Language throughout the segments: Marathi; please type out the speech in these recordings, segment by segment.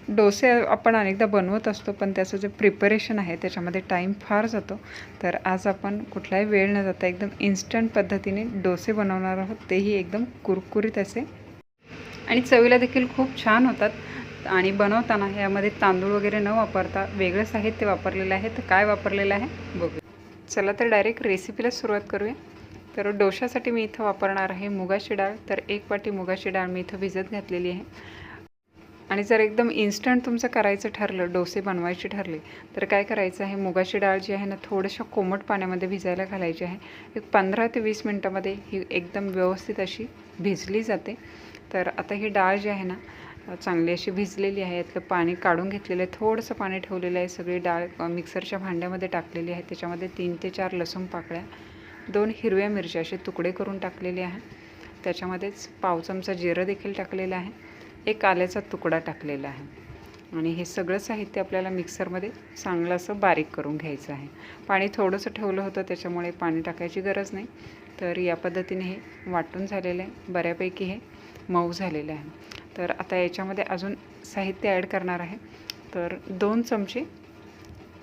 डोसे आपण अनेकदा बनवत असतो, पण त्याचं जे प्रिपरेशन आहे त्याच्यामध्ये टाईम फार जातो. तर आज आपण कुठलाही वेळ न जाता एकदम इन्स्टंट पद्धतीने डोसे बनवणार आहोत, तेही एकदम कुरकुरीत असे आणि चवीला देखील खूप छान होतात. आणि बनवताना यामध्ये तांदूळ वगैरे न वापरता वेगळं साहित्य वापरलेलं आहे. तर काय वापरलेलं आहे बघू. चला तर डायरेक्ट रेसिपीला सुरुवात करूया. तर डोशासाठी मी इथं वापरणार आहे मुगाची डाळ. तर 1 वाटी मुगाची डाळ मी इथं भिजत घातलेली आहे. आणि जर एकदम इन्स्टंट तुमचं करायचं ठरलं, डोसे बनवायचे ठरले, तर काय करायचं आहे, मुगाची डाळ जी आहे ना थोडंसं कोमट पाण्यामध्ये भिजायला घालायची आहे. एक 15 ते 20 मिनटामध्ये ही एकदम व्यवस्थित अशी भिजली जाते. तर आता ही डाळ जी आहे ना चांगली अशी भिजलेली आहे. यातलं पाणी काढून घेतलेलं आहे, थोडंसं पाणी ठेवलेलं आहे. सगळी डाळ मिक्सरच्या भांड्यामध्ये टाकलेली आहे. त्याच्यामध्ये 3 ते 4 लसूण पाकळ्या, 2 हिरव्या मिरच्या असे तुकडे करून टाकलेले आहे. त्याच्यामध्येच पाव चमचा जिरं देखील टाकलेलं आहे. 1 आल्याचा तुकडा टाकलेला आहे. आणि हे सगळं साहित्य आपल्याला मिक्सरमध्ये चांगलं असं बारीक करून घ्यायचं आहे. पाणी थोडंसं ठेवलं होतं, त्याच्यामुळे पाणी टाकायची गरज नाही. तर या पद्धतीने हे वाटून झालेलं आहे. बऱ्यापैकी हे मऊ झालेलं आहे. तर आता याच्यामध्ये अजून साहित्य ॲड करणार आहे. तर 2 चमचे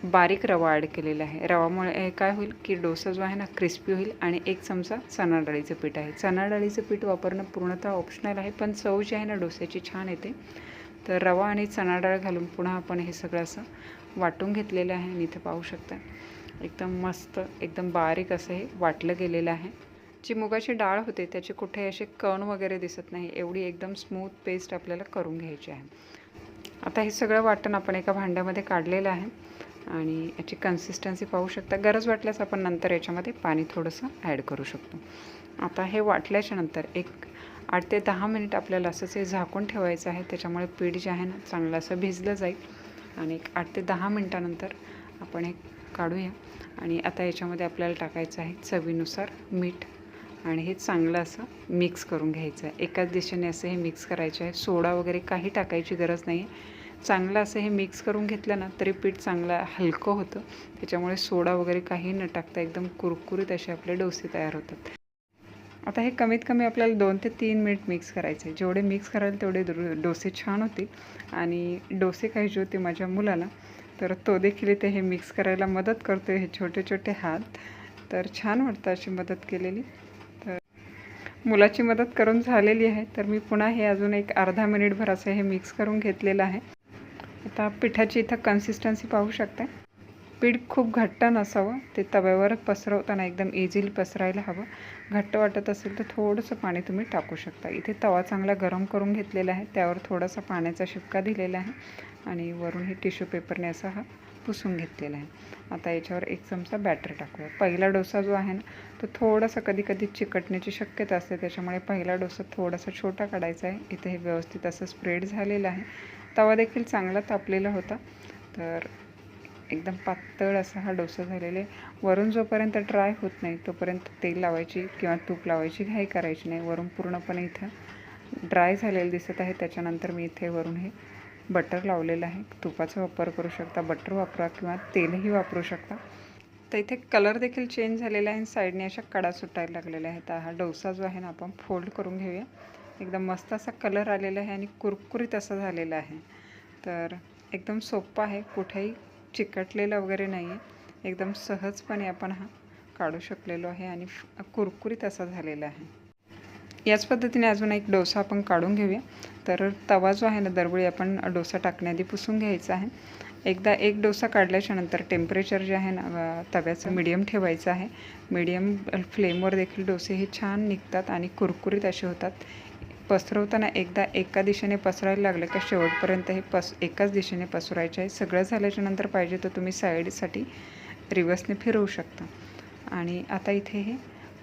बारीक रवा ॲड केलेला आहे. रवामुळे काय होईल की डोसा जो आहे ना क्रिस्पी होईल. आणि 1 चमचा चणा डाळीचं पीठ आहे. चणा डाळीचं पीठ वापरणं पूर्णतः ऑप्शनल आहे, पण चव जी आहे ना डोस्याची छान येते. तर रवा आणि चणा डाळ घालून पुन्हा आपण हे सगळं असं वाटून घेतलेलं आहे. आणि इथं पाहू शकता एकदम मस्त एकदम बारीक असं हे वाटलं गेलेलं आहे. जी मुगाची डाळ होते त्याचे कुठे असे कण वगैरे दिसत नाही, एवढी एकदम स्मूथ पेस्ट आपल्याला करून घ्यायची आहे. आता हे सगळं वाटण आपण एका भांड्यामध्ये काढलेलं आहे. आणि याची कन्सिस्टन्सी पाहू शकता. गरज वाटल्यास आपण नंतर याच्यामध्ये पाणी थोडंसं ॲड करू शकतो. आता हे वाटल्याच्या नंतर एक 8 ते 10 मिनिट आपल्याला असंच हे झाकून ठेवायचं आहे. त्याच्यामुळे पीठ जे आहे ना चांगलं असं भिजलं जाईल. आणि एक 8 ते 10 मिनटानंतर आपण हे काढूया. आणि आता याच्यामध्ये आपल्याला टाकायचं आहे चवीनुसार मीठ. आणि हे चांगलं असं मिक्स करून घ्यायचं आहे. एकाच दिशेने असं हे मिक्स करायचं आहे. सोडा वगैरे काही टाकायची गरज नाही आहे. चांगलं असं हे मिक्स करून घेतलं ना तरी पीठ चांगलं हलकं होतं. त्याच्यामुळे सोडा वगैरे काही न टाकता एकदम कुरकुरीत असे आपले डोसे तयार होतात. आता हे कमीत कमी आपल्याला 2 ते 3 मिनिट मिक्स करायचं आहे. जेवढे मिक्स कराल तेवढे डोसे छान होतील. आणि डोसे खायचे होते माझ्या मुलाला, तर तो देखील इथे हे मिक्स करायला मदत करतो. हे छोटे छोटे हात, तर छान वाटतं अशी मदत केलेली. तर मुलाची मदत करून झालेली आहे. तर मी पुन्हा हे अजून एक अर्धा मिनिटभर असं हे मिक्स करून घेतलेलं आहे. आता पिठाची इथं कन्सिस्टन्सी पाहू शकता. पीठ खूप घट्ट नसावं, ते तव्यावर पसरवताना एकदम इझिली पसरायला हवं. घट्ट वाटत असेल तर थोडंसं पाणी तुम्ही टाकू शकता. इथे तवा चांगला गरम करून घेतलेला आहे, त्यावर थोडासा पाण्याचा शिपका दिलेला आहे. आणि वरून हे टिश्यू पेपरने असा हा पुसून घेतलेला आहे. आता याच्यावर 1 चमचा बॅटर टाकूया. पहिला डोसा जो आहे ना तो थोडासा कधी कधी चिकटण्याची शक्यता असते, त्याच्यामुळे पहिला डोसा थोडासा छोटा काढायचा आहे. इथे हे व्यवस्थित असं स्प्रेड झालेलं आहे. तवा देखील चांगला तापलेला होता. तर एकदम पातळ असा हा डोसा झालेला आहे. वरून जोपर्यंत ड्राय होत नाही तोपर्यंत तेल लावायची किंवा तूप लावायची घाई करायची नाही. वरून पूर्णपणे इथं ड्राय झालेलं दिसत आहे. त्याच्यानंतर मी इथे वरून हे बटर लावलेलं आहे. तुपाचा वापर करू शकता, बटर वापरा किंवा तेलही वापरू शकता. तर इथे कलर देखील चेंज झालेला आहे आणि साईडने अशा कडा सुटायला लागलेल्या आहेत. हा डोसा जो आहे ना आपण फोल्ड करून घेऊया. एकदम मस्त असा कलर आलेला आहे आणि कुरकुरीत असा झालेला आहे. तर एकदम सोपं आहे, कुठेही चिकटलेलं वगैरे नाही आहे. एकदम सहजपणे आपण हा काढू शकलेलो आहे आणि कुरकुरीत असा झालेला आहे. याच पद्धतीने अजून एक डोसा आपण काढून घेऊया. तर तवा जो आहे ना दरवेळी आपण डोसा टाकण्याआधी पुसून घ्यायचा आहे. एकदा एक डोसा काढल्याच्या नंतर टेम्परेचर जे आहे ना तव्याचं मीडियम ठेवायचं आहे. मीडियम फ्लेमवर देखील डोसे हे छान निघतात आणि कुरकुरीत असे होतात. पसरवताना एकदा एका दिशेने पसरायला लागलं का शेवटपर्यंत हे एकाच दिशेने पसरायचे आहे. सगळं झाल्याच्या नंतर पाहिजे तर तुम्ही साईडसाठी रिवर्सने फिरवू शकता. आणि आता इथे हे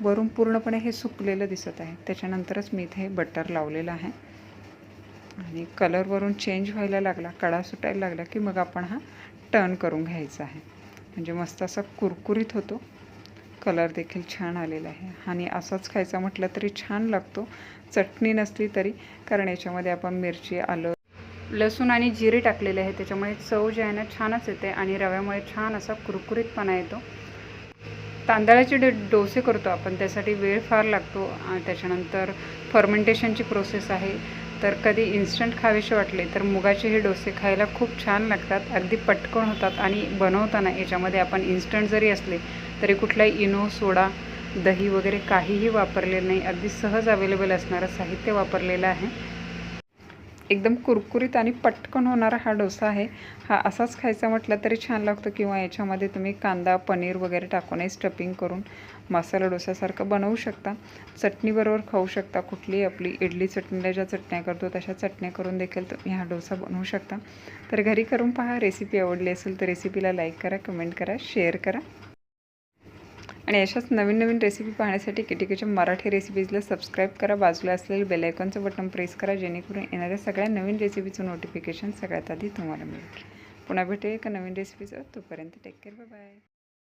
वरून पूर्णपणे हे सुकलेलं दिसत आहे. त्याच्यानंतरच मी इथे बटर लावलेलं आहे. आणि कलर वरून चेंज व्हायला लागला, कडा सुटायला लागला की मग आपण हा टर्न करून घ्यायचा आहे. म्हणजे मस्त असा कुरकुरीत होतो. कलर देखील छान आलेला आहे आणि असाच खायचा म्हटलं तरी छान लागतो, चटणी नसली तरी. कारण याच्यामध्ये आपण मिरची, आलं, लसूण आणि जिरे टाकलेले आहे, त्याच्यामुळे चव जी आहे ना छानच येते आणि रव्यामुळे छान असा कुरकुरीतपणा येतो. तांदळाचे डोसे करतो आपण, त्यासाठी वेळ फार लागतो. त्याच्यानंतर फर्मेंटेशनची प्रोसेस आहे. तर कधी इन्स्टंट खावेसे वाटले तर मुगाचे हे डोसे खायला खूप छान लागतात, अगदी पटकन होतात आणि बनवताना याच्यामध्ये आपण इन्स्टंट जरी असले तरी कुठलाही इनो, सोडा, दही वगैरे काहीही वापरलेलं नाही. अगदी सहज अवेलेबल असणारं साहित्य वापरलेलं आहे. एकदम कुरकुरीत आणि पटकन होणारा हा डोसा आहे. हा असाच खायचा म्हटलं तरी छान लागतो किंवा याच्यामध्ये तुम्ही कांदा, पनीर वगैरे टाकूनही स्टफिंग करून मसाला डोसासारखं बनवू शकता. चटणीबरोबर खाऊ शकता. कुठलीही आपली इडली चटणीला ज्या चटण्या करतो तशा चटण्या करून देखील तुम्ही हा डोसा बनवू शकता. तर घरी करून पहा. रेसिपी आवडली असेल तर रेसिपीला लाईक करा, कमेंट करा, शेअर करा. आणि अशाच नवीन नवीन रेसिपी पाहण्यासाठी केटीकेच्या मराठी रेसिपीजला सबस्क्राईब करा. बाजूला असलेलं बेल आयकॉनचं बटन प्रेस करा, जेणेकरून येणाऱ्या सगळ्या नवीन रेसिपीचं नोटिफिकेशन सगळ्यात आधी तुम्हाला मिळेल. पुन्हा भेटूया एका नवीन रेसिपीचं. तोपर्यंत टेक केअर, बाय बाय.